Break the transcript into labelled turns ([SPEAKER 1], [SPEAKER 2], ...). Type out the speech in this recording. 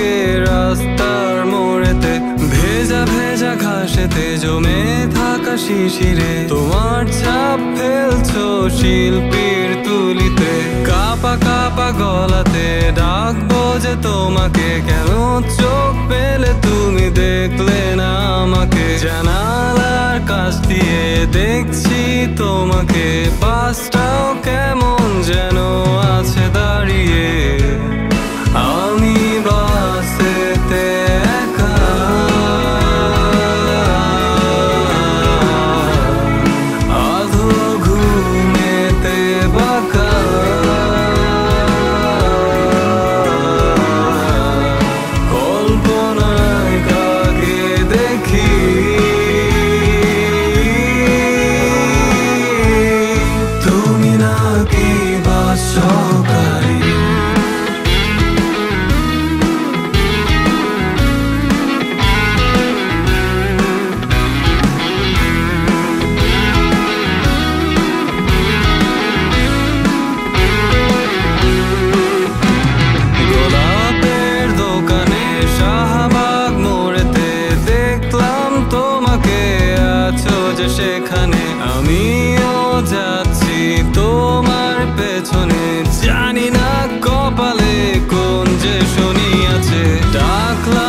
[SPEAKER 1] থাকে রাস্তার মোড়েতে, ভেজা ভেজা ঘাসেতে জমে থাকা শিশিরে তোমার ছাপ ফেলছো শিল্পীর তুলিতে। কাপা কাপা গলাতে ডাকবো যে তোমাকে, কেন চোখ পেলে তুমি দেখলে না আমাকে? জানালার কাছ দিয়ে দেখছি তোমাকে, পাশটাও কেমন যেন আছে দাঁড়িয়ে। আমি বাসেতে একা, আধো ঘুমেতে বাঁকা, কল্পনায় কাকে দেখি তুমি নাকি ভাষ্যকারী। গোলাপের দোকানে শাহবাগ মোড়েতে দেখলাম তোমাকে, আছো যে সেখানে। আমিও যাচ্ছি তোমার পেছনে, জানি না কপালে কোন যে শনি আছে। ডাকলাম